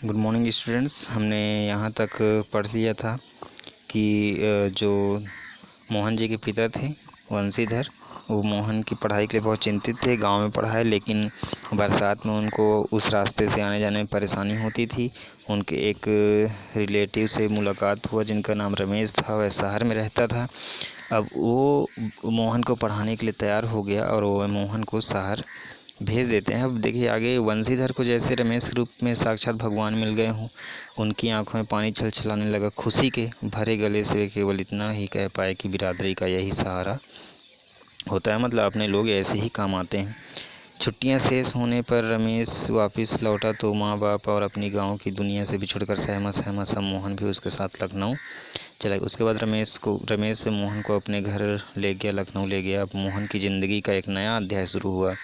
Good morning students. हमने यहाँ तक पढ़ लिया था कि जो मोहन जी के पिता थे वंशीधर, वो मोहन की पढ़ाई के लिए बहुत चिंतित थे। गांव में पढ़ाए, लेकिन बरसात में उनको उस रास्ते से आने जाने में परेशानी होती थी। उनके एक रिलेटिव से मुलाकात हुआ जिनका नाम रमेश था, वह शहर में रहता था। अब वो मोहन को पढ़ाने के लिए तैयार हो गया और वो मोहन को शहर भेज देते हैं। अब देखिए आगे, वंशीधर को जैसे रमेश के रूप में साक्षात भगवान मिल गए हों, उनकी आंखों में पानी छलछलाने लगा। खुशी के भरे गले से वे केवल इतना ही कह पाए कि बिरादरी का यही सहारा होता है, मतलब अपने लोग ऐसे ही काम आते हैं। छुट्टियां शेष होने पर रमेश वापस लौटा तो माँ बाप और अपनी गांव की दुनिया से बिछुड़कर सहमा सहमा सा मोहन भी उसके साथ लखनऊ चला गया। उसके बाद रमेश से मोहन को अपने घर ले गया, लखनऊ ले गया। अब मोहन की ज़िंदगी का एक नया अध्याय शुरू हुआ।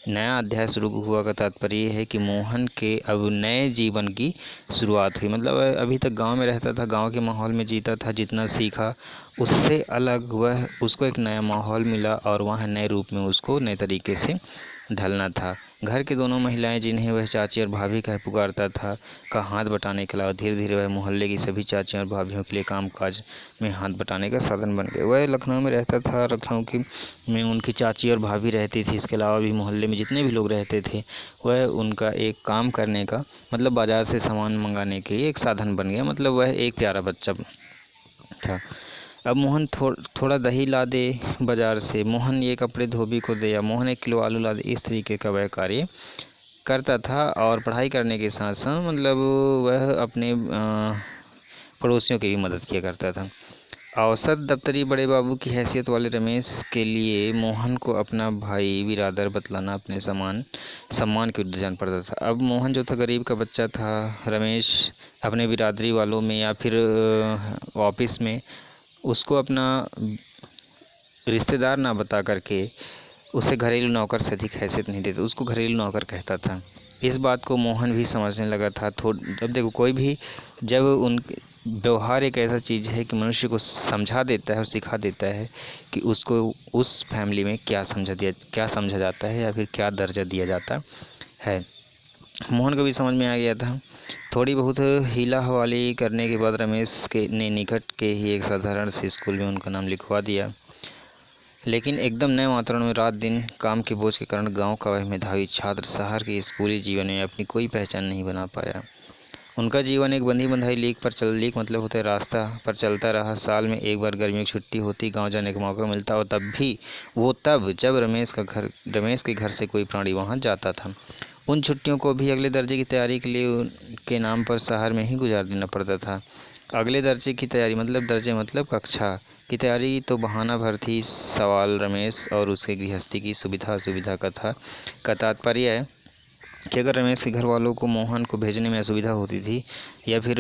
नया अध्याय शुरू हुआ का तात्पर्य ये है कि मोहन के अब नए जीवन की शुरुआत हुई। मतलब वह अभी तक गांव में रहता था, गांव के माहौल में जीता था, जितना सीखा उससे अलग वह उसको एक नया माहौल मिला और वह नए रूप में उसको नए तरीके से ढलना था। घर की दोनों महिलाएं, जिन्हें वह चाची और भाभी कह पुकारता था, का हाथ बटाने के अलावा धीरे धीरे वह मोहल्ले की सभी चाचियों और भाभियों के लिए कामकाज में हाथ बटाने का साधन बन गए। वह लखनऊ में रहता था, लखनऊ की में उनकी चाची और भाभी रहती थी। इसके अलावा भी मोहल्ले में जितने भी लोग रहते थे, वह उनका एक काम करने का, मतलब बाज़ार से सामान मंगाने के एक साधन बन गया। मतलब वह एक प्यारा बच्चा था। अब मोहन थोड़ा दही ला दे बाज़ार से, मोहन ये कपड़े धोबी को दे, या मोहन 1 किलो आलू ला दे, इस तरीके का वह कार्य करता था। और पढ़ाई करने के साथ साथ मतलब वह अपने पड़ोसियों की भी मदद किया करता था। औसत दफ्तरी बड़े बाबू की हैसियत वाले रमेश के लिए मोहन को अपना भाई बिरादर बतलाना अपने सम्मान के विरुद्ध जान पड़ता था। अब मोहन जो था गरीब का बच्चा था। रमेश अपने बिरादरी वालों में या फिर ऑफिस में उसको अपना रिश्तेदार ना बता करके उसे घरेलू नौकर से अधिक हैसियत नहीं देते, उसको घरेलू नौकर कहता था। इस बात को मोहन भी समझने लगा था। अब देखो, कोई भी जब उन व्यवहार एक ऐसा चीज़ है कि मनुष्य को समझा देता है और सिखा देता है कि उसको उस फैमिली में क्या समझा जाता है या फिर क्या दर्जा दिया जाता है। मोहन को भी समझ में आ गया था। थोड़ी बहुत हीला हवाली करने के बाद रमेश ने निकट के ही एक साधारण से स्कूल में उनका नाम लिखवा दिया। लेकिन एकदम नए वातावरण में रात दिन काम के बोझ के कारण गांव का वह मेधावी छात्र शहर के स्कूली जीवन में अपनी कोई पहचान नहीं बना पाया। उनका जीवन एक बंधी बंधाई लीक मतलब होता है रास्ता पर चलता रहा। साल में एक बार गर्मियों की छुट्टी होती, गांव जाने का मौका मिलता, और तब जब रमेश के घर से कोई प्राणी वहां जाता था। उन छुट्टियों को भी अगले दर्जे की तैयारी के लिए उनके नाम पर शहर में ही गुजार देना पड़ता था। अगले दर्जे की तैयारी मतलब कक्षा की तैयारी तो बहाना भर थी। सवाल रमेश और उसके गृहस्थी की सुविधा असुविधा का तात्पर्य है कि अगर रमेश के घर वालों को मोहन को भेजने में असुविधा होती थी, या फिर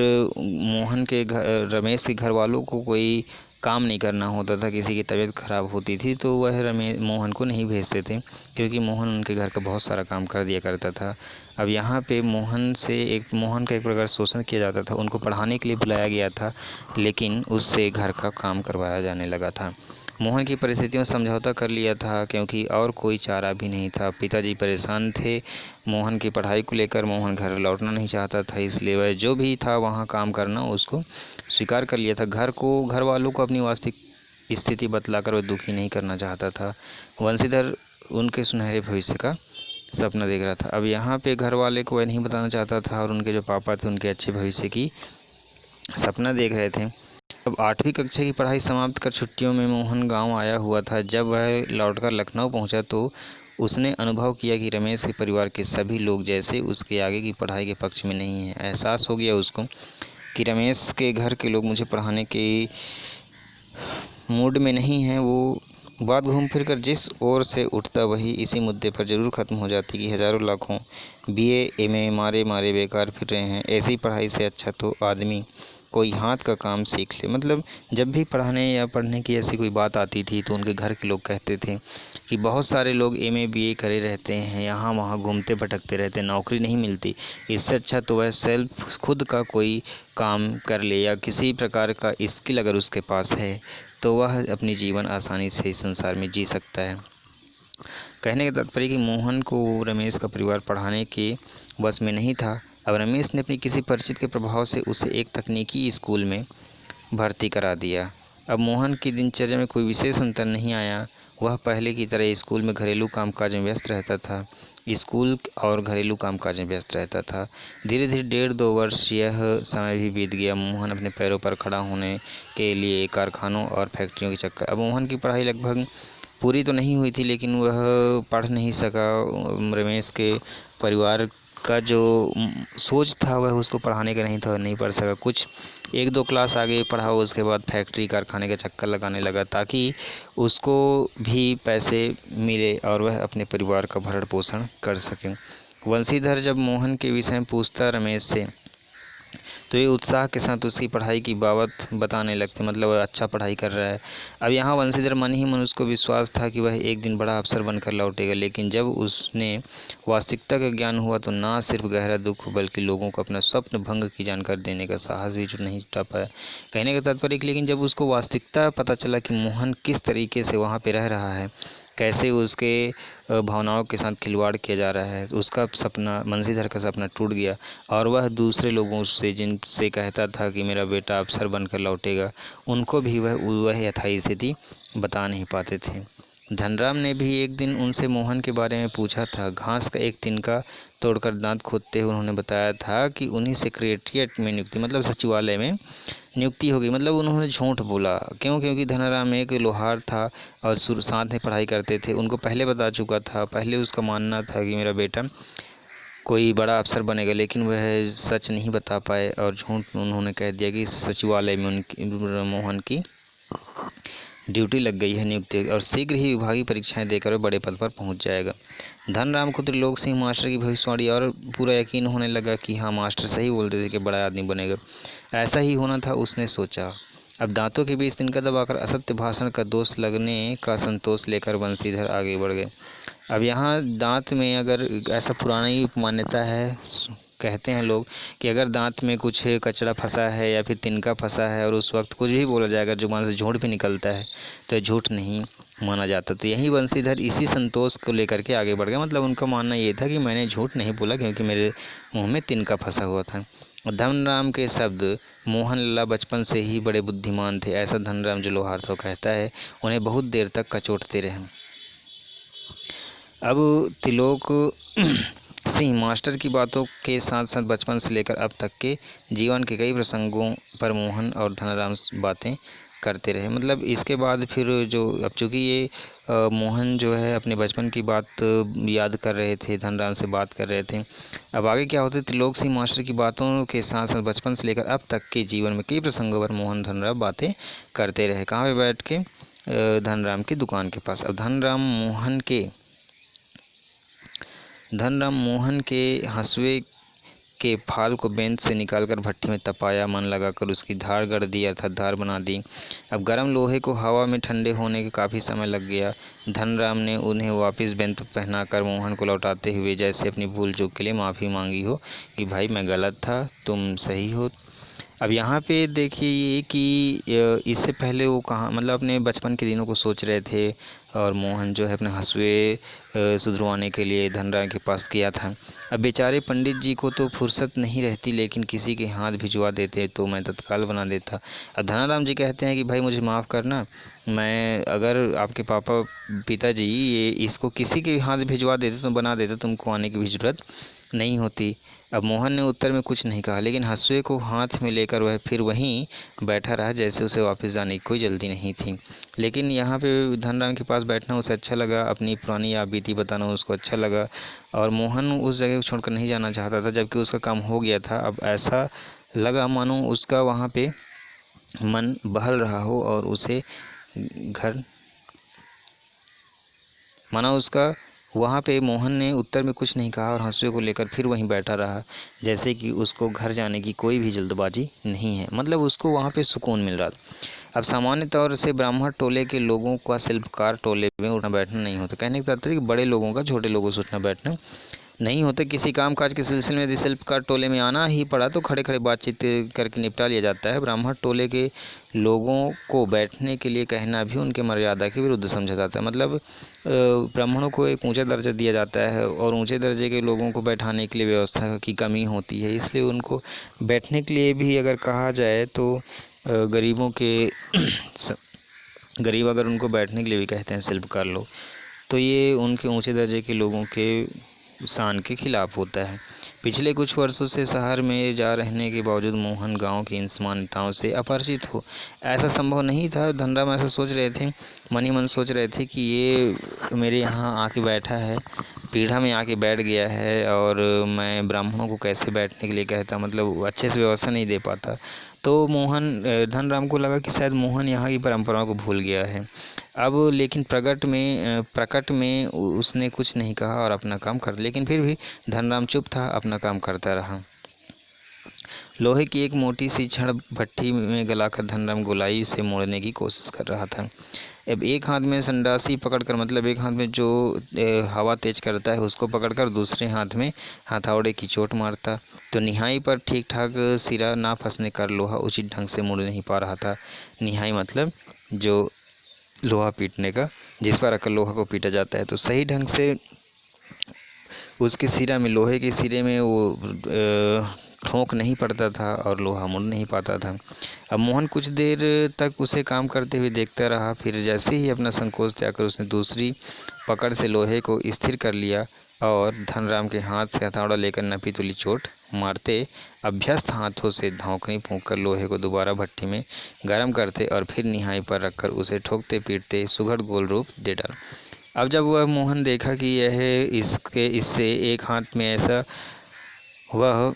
रमेश के घर वालों को कोई काम नहीं करना होता था, किसी की तबीयत खराब होती थी, तो वह मोहन को नहीं भेजते थे, क्योंकि मोहन उनके घर का बहुत सारा काम कर दिया करता था। अब यहाँ पे मोहन का एक प्रकार शोषण किया जाता था। उनको पढ़ाने के लिए बुलाया गया था, लेकिन उससे घर का काम करवाया जाने लगा था। मोहन की परिस्थितियों में समझौता कर लिया था, क्योंकि और कोई चारा भी नहीं था। पिताजी परेशान थे मोहन की पढ़ाई को लेकर। मोहन घर लौटना नहीं चाहता था, इसलिए वह जो भी था वहाँ काम करना उसको स्वीकार कर लिया था। घर वालों को अपनी वास्तविक स्थिति बतलाकर वह दुखी नहीं करना चाहता था। वंशीधर उनके सुनहरे भविष्य का सपना देख रहा था। अब यहाँ पे घर वाले को वह नहीं बताना चाहता था, और उनके जो पापा थे उनके अच्छे भविष्य की सपना देख रहे थे। अब 8वीं कक्षा की पढ़ाई समाप्त कर छुट्टियों में मोहन गांव आया हुआ था। जब वह लौटकर लखनऊ पहुंचा तो उसने अनुभव किया कि रमेश के परिवार के सभी लोग जैसे उसके आगे की पढ़ाई के पक्ष में नहीं हैं। एहसास हो गया उसको कि रमेश के घर के लोग मुझे पढ़ाने के मूड में नहीं हैं। वो बात घूम फिर कर जिस ओर से उठता वही इसी मुद्दे पर ज़रूर ख़त्म हो जाती कि हज़ारों लाखों BA MA मारे बेकार फिर रहे हैं। ऐसी पढ़ाई से अच्छा तो आदमी कोई हाथ का काम सीख ले। मतलब जब भी पढ़ाने या पढ़ने की ऐसी कोई बात आती थी तो उनके घर के लोग कहते थे कि बहुत सारे लोग MA BA करे रहते हैं, यहाँ वहाँ घूमते भटकते रहते हैं, नौकरी नहीं मिलती। इससे अच्छा तो वह खुद का कोई काम कर ले, या किसी प्रकार का स्किल अगर उसके पास है तो वह अपनी जीवन आसानी से इस संसार में जी सकता है। कहने का तात्पर्य कि मोहन को रमेश का परिवार पढ़ाने के बस में नहीं था, अब रमेश ने अपनी किसी परिचित के प्रभाव से उसे एक तकनीकी स्कूल में भर्ती करा दिया। अब मोहन की दिनचर्या में कोई विशेष अंतर नहीं आया। वह पहले की तरह स्कूल में घरेलू कामकाज में व्यस्त रहता था। स्कूल और घरेलू कामकाज में व्यस्त रहता था। धीरे धीरे 1.5-2 वर्ष यह समय भी बीत गया। मोहन अपने पैरों पर खड़ा होने के लिए कारखानों और फैक्ट्रियों के चक्कर। अब मोहन की पढ़ाई लगभग पूरी तो नहीं हुई थी, लेकिन वह पढ़ नहीं सका। रमेश के परिवार का जो सोच था वह उसको पढ़ाने का नहीं था, नहीं पढ़ सका। कुछ 1-2 क्लास आगे पढ़ा, उसके बाद फैक्ट्री कारखाने के चक्कर लगाने लगा ताकि उसको भी पैसे मिले और वह अपने परिवार का भरण पोषण कर सके। वंशीधर जब मोहन के विषय में पूछता रमेश से तो ये उत्साह के साथ उसकी पढ़ाई की बाबत बताने लगते, मतलब वह अच्छा पढ़ाई कर रहा है। अब यहाँ वंशीधर मन ही मन उसको विश्वास था कि वह एक दिन बड़ा अफसर बनकर लौटेगा, लेकिन जब उसने वास्तविकता का ज्ञान हुआ तो ना सिर्फ गहरा दुख बल्कि लोगों को अपना स्वप्न भंग की जानकारी देने का साहस भी नहीं जुटा पाया। कहने का तात्पर्य, लेकिन जब उसको वास्तविकता पता चला कि मोहन किस तरीके से वहाँ पे रह रहा है, कैसे उसके भावनाओं के साथ खिलवाड़ किया जा रहा है, तो उसका सपना, वंशीधर का सपना टूट गया और वह दूसरे लोगों से जिनसे कहता था कि मेरा बेटा अफसर बनकर लौटेगा, उनको भी वह यथाही स्थिति बता नहीं पाते थे। धनराम ने भी एक दिन उनसे मोहन के बारे में पूछा था। घास का एक तिनका तोड़कर दांत खोदते हुए उन्होंने बताया था कि उन्हीं सेक्रेटरिएट में नियुक्ति, मतलब सचिवालय में नियुक्ति होगी। मतलब उन्होंने झूठ बोला। क्यों? क्योंकि धनाराम एक लोहार था और साथ में पढ़ाई करते थे। उनको पहले बता चुका था, पहले उसका मानना था कि मेरा बेटा कोई बड़ा अफसर बनेगा, लेकिन वह सच नहीं बता पाए और झूठ उन्होंने कह दिया कि सचिवालय में उनकी, मोहन की ड्यूटी लग गई है, नियुक्ति, और शीघ्र ही विभागीय परीक्षाएं देकर वह बड़े पद पर पहुंच जाएगा। धनराम को त्रिलोक सिंह मास्टर की भविष्यवाणी और पूरा यकीन होने लगा कि हाँ, मास्टर सही बोलते थे कि बड़ा आदमी बनेगा। ऐसा ही होना था, उसने सोचा। अब दांतों के बीच तिनका दबाकर असत्य भाषण का दोष लगने का संतोष लेकर वंशीधर आगे बढ़ गए। अब यहाँ दांत में अगर ऐसा पुरानी मान्यता है, कहते हैं लोग कि अगर दांत में कुछ कचरा फंसा है या फिर तिनका फंसा है और उस वक्त कुछ भी बोला जाएगा, जुबान से झूठ भी निकलता है, तो झूठ नहीं माना जाता। तो यही वंशीधर इसी संतोष को लेकर के आगे बढ़ गए। मतलब उनका मानना ये था कि मैंने झूठ नहीं बोला क्योंकि मेरे मुंह में तिनका फंसा हुआ था। धनराम के शब्द, मोहन लल्ला बचपन से ही बड़े बुद्धिमान थे, ऐसा धनराम जो लोहार था कहता है, उन्हें बहुत देर तक कचोटते रहे। अब त्रिलोक सिंह मास्टर की बातों के साथ साथ बचपन से लेकर अब तक के जीवन के कई प्रसंगों पर मोहन और धनाराम बातें करते रहे। मतलब इसके बाद फिर जो, अब चूँकि ये मोहन जो है अपने बचपन की बात याद कर रहे थे, धनराम से बात कर रहे थे। अब आगे क्या होता है, त्रिलोक सिंह मास्टर की बातों के साथ साथ बचपन से लेकर अब तक के जीवन में कई प्रसंगों पर मोहन धनराम बातें करते रहे। कहाँ पे बैठ के? धनराम की दुकान के पास। अब धनराम मोहन के हंसुए के फाल को बेंच से निकालकर भट्टी में तपाया, मन लगाकर उसकी धार गढ़ दी, अर्थात धार बना दी। अब गर्म लोहे को हवा में ठंडे होने के काफ़ी समय लग गया। धनराम ने उन्हें वापस बेंच पर पहनाकर मोहन को लौटाते हुए जैसे अपनी भूल चूक के लिए माफ़ी मांगी हो कि भाई मैं गलत था, तुम सही हो। अब यहाँ पे देखिए ये कि इससे पहले वो कहाँ, मतलब अपने बचपन के दिनों को सोच रहे थे और मोहन जो है अपने हंसुए सुधरवाने के लिए धनराम के पास गया था। अब बेचारे पंडित जी को तो फुर्सत नहीं रहती, लेकिन किसी के हाथ भिजवा देते तो मैं तत्काल बना देता। अब धनाराम जी कहते हैं कि भाई मुझे माफ़ करना, मैं अगर आपके पिताजी ये इसको किसी के हाथ भिजवा देते तो बना देते, तुमको आने की भी ज़रूरत नहीं होती। अब मोहन ने उत्तर में कुछ नहीं कहा, लेकिन हंसुए को हाथ में लेकर वह फिर वहीं बैठा रहा जैसे उसे वापस जाने की कोई जल्दी नहीं थी। लेकिन यहाँ पे धनराम के पास बैठना उसे अच्छा लगा, अपनी पुरानी याद बीती बताना उसको अच्छा लगा और मोहन उस जगह को छोड़कर नहीं जाना चाहता था, जबकि उसका काम हो गया था। अब ऐसा लगा मानो उसका वहाँ पे मन बहल रहा हो और उसे घर, माना उसका वहाँ पे मोहन ने उत्तर में कुछ नहीं कहा और हंसुए को लेकर फिर वहीं बैठा रहा जैसे कि उसको घर जाने की कोई भी जल्दबाजी नहीं है। मतलब उसको वहाँ पे सुकून मिल रहा था। अब सामान्य तौर से ब्राह्मण टोले के लोगों का शिल्पकार टोले में उठना बैठना नहीं होता। कहने का तात्पर्य कि बड़े लोगों का छोटे लोगों से उठना बैठना नहीं होते किसी कामकाज के सिलसिले में यदि शिल्पकार टोले में आना ही पड़ा तो खड़े खड़े बातचीत करके निपटा लिया जाता है। ब्राह्मण टोले के लोगों को बैठने के लिए कहना भी उनके मर्यादा के विरुद्ध समझा जाता है। मतलब ब्राह्मणों को एक ऊंचा दर्जा दिया जाता है और ऊंचे दर्जे के लोगों को बैठाने के लिए व्यवस्था की कमी होती है, इसलिए उनको बैठने के लिए भी अगर कहा जाए तो गरीबों के गरीब अगर उनको बैठने के लिए भी कहते हैं शिल्पकार लोग, तो ये उनके ऊंचे दर्जे के लोगों के शान के खिलाफ होता है। पिछले कुछ वर्षों से शहर में जा रहने के बावजूद मोहन गांव की इन मान्यताओं से अपरिचित हो। ऐसा संभव नहीं था। धनराम ऐसा सोच रहे थे, मन ही मन सोच रहे थे कि ये मेरे यहाँ आके बैठा है, पीढ़ा में आके बैठ गया है और मैं ब्राह्मणों को कैसे बैठने के लिए कहता, मतलब अच्छे से व्यवस्था नहीं दे पाता। तो धनराम को लगा कि शायद मोहन यहाँ की परंपराओं को भूल गया है। अब लेकिन प्रकट में उसने कुछ नहीं कहा और अपना काम कर, लेकिन फिर भी धनराम चुप था, अपना काम करता रहा। लोहे की एक मोटी सी छड़ भट्टी में गलाकर धनराम गोलाई से मोड़ने की कोशिश कर रहा था। अब एक हाथ में संडासी पकड़कर, मतलब एक हाथ में जो हवा तेज करता है उसको पकड़कर दूसरे हाथ में हथौड़े की चोट मारता, तो निहाई पर ठीक ठाक सिरा ना फंसने कर लोहा उचित ढंग से मुड़ नहीं पा रहा था। निहाई मतलब जो लोहा पीटने का, जिस पर रखकर लोहा को पीटा जाता है, तो सही ढंग से उसके सिरा में, लोहे के सिरे में वो ठोंक नहीं पड़ता था और लोहा मुड़ नहीं पाता था। अब मोहन कुछ देर तक उसे काम करते हुए देखता रहा। फिर जैसे ही अपना संकोच त्याग कर उसने दूसरी पकड़ से लोहे को स्थिर कर लिया और धनराम के हाथ से हथौड़ा लेकर नपी-तुली चोट मारते अभ्यस्त हाथों से धौंकनी फूंककर लोहे को दोबारा भट्टी में गर्म करते और फिर निहाई पर रखकर उसे ठोकते पीटते सुघड़ गोल रूप दे डाला। अब जब वह मोहन देखा कि यह इससे एक हाथ में ऐसा वह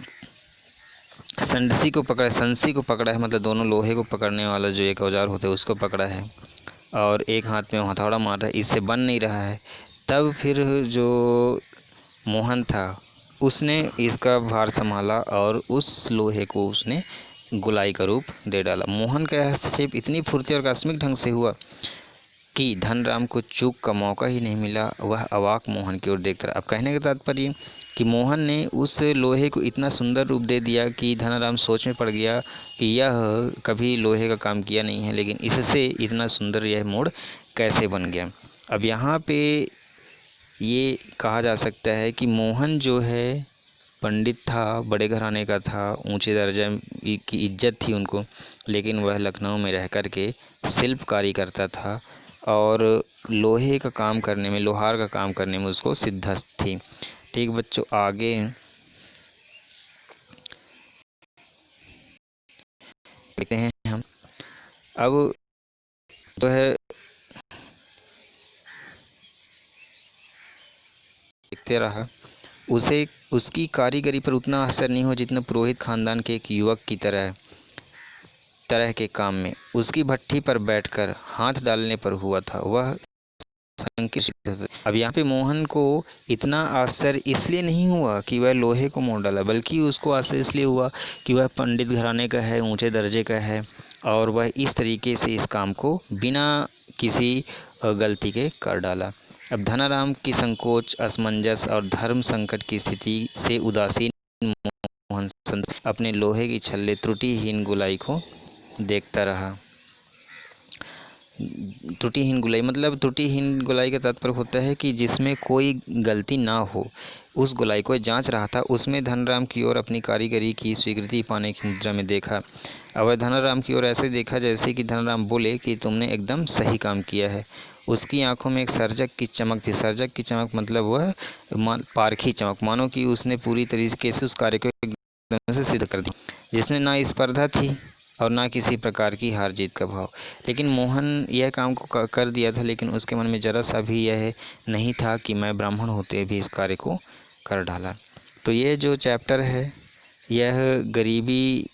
संसी को पकड़ा है, मतलब दोनों लोहे को पकड़ने वाला जो एक औजार होता है उसको पकड़ा है और एक हाथ में हथौड़ा मार रहा है, इससे बन नहीं रहा है। तब फिर जो मोहन था उसने इसका भार संभाला और उस लोहे को उसने गोलाई का रूप दे डाला। मोहन का हस्तक्षेप इतनी फुर्ती और आकस्मिक ढंग से हुआ कि धनराम को चूक का मौका ही नहीं मिला। वह अवाक मोहन की ओर देखता रहा। अब कहने का तात्पर्य कि मोहन ने उस लोहे को इतना सुंदर रूप दे दिया कि धनराम सोच में पड़ गया कि यह कभी लोहे का काम किया नहीं है, लेकिन इससे इतना सुंदर यह मोड़ कैसे बन गया। अब यहाँ पे ये कहा जा सकता है कि मोहन जो है पंडित था, बड़े घराने का था, ऊंचे दर्जे की इज्जत थी उनको, लेकिन वह लखनऊ में रह कर के शिल्पकारी करता था और लोहे का काम करने में, लोहार का काम करने में उसको सिद्धहस्त थी। ठीक बच्चों, आगे देखते हैं हम। अब तो है देखते रहा, उसे उसकी कारीगरी पर उतना असर नहीं हुआ जितना पुरोहित खानदान के एक युवक की तरह के काम में उसकी भट्ठी पर बैठकर हाथ डालने पर हुआ था। वह अब यहाँ पे मोहन को इतना आश्चर्य इसलिए नहीं हुआ कि वह लोहे को मोड़ डाला, बल्कि उसको आश्चर्य इसलिए हुआ कि वह पंडित घराने का है, ऊंचे दर्जे का है और वह इस तरीके से इस काम को बिना किसी गलती के कर डाला। अब धनाराम की संकोच, असमंजस और धर्म संकट की स्थिति से उदासीन मोहन अपने लोहे की छल्ले त्रुटिहीन गोलाई को देखता रहा। त्रुटिहीन गोलाई मतलब, त्रुटिहीन गोलाई का तात्पर्य होता है कि जिसमें कोई गलती ना हो, उस गोलाई को जांच रहा था। उसमें धनराम की ओर अपनी कारीगरी की स्वीकृति पाने की मुद्रा में देखा। अब धनराम की ओर ऐसे देखा जैसे कि धनराम बोले कि तुमने एकदम सही काम किया है। उसकी आंखों में एक सर्जक की चमक थी। सर्जक की चमक मतलब वह पारखी चमक, मानो कि उसने पूरी तरीके से उस कार्य को एकदम से सिद्ध कर दिया, जिसने ना स्पर्धा थी और ना किसी प्रकार की हार जीत का भाव। लेकिन मोहन यह काम को कर दिया था, लेकिन उसके मन में जरा सा भी यह नहीं था कि मैं ब्राह्मण होते भी इस कार्य को कर डाला। तो ये जो चैप्टर है, यह गरीबी,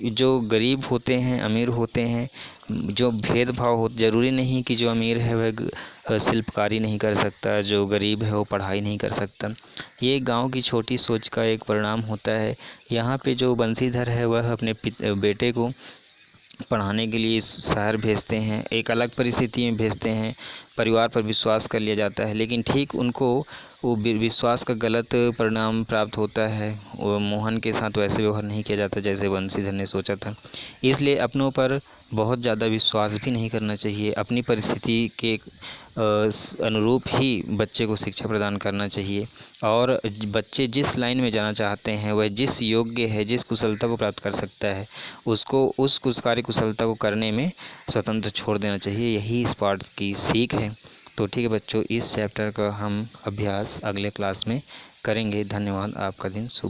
जो गरीब होते हैं, अमीर होते हैं, जो भेदभाव हो, ज़रूरी नहीं कि जो अमीर है वह शिल्पकारी नहीं कर सकता, जो गरीब है वो पढ़ाई नहीं कर सकता। ये गांव की छोटी सोच का एक परिणाम होता है। यहाँ पे जो बंसीधर है वह अपने बेटे को पढ़ाने के लिए शहर भेजते हैं, एक अलग परिस्थिति में भेजते हैं, परिवार पर विश्वास कर लिया जाता है, लेकिन ठीक उनको वो विश्वास का गलत परिणाम प्राप्त होता है। वो मोहन के साथ वैसे व्यवहार नहीं किया जाता जैसे बंसीधर ने सोचा था। इसलिए अपनों पर बहुत ज़्यादा विश्वास भी नहीं करना चाहिए। अपनी परिस्थिति के अनुरूप ही बच्चे को शिक्षा प्रदान करना चाहिए और बच्चे जिस लाइन में जाना चाहते हैं, वह जिस योग्य है, जिस कुशलता को प्राप्त कर सकता है, उसको उस कार्य कुशलता को करने में स्वतंत्र छोड़ देना चाहिए। यही इस पाठ की सीख है। तो ठीक है बच्चों, इस चैप्टर का हम अभ्यास अगले क्लास में करेंगे। धन्यवाद। आपका दिन शुभ।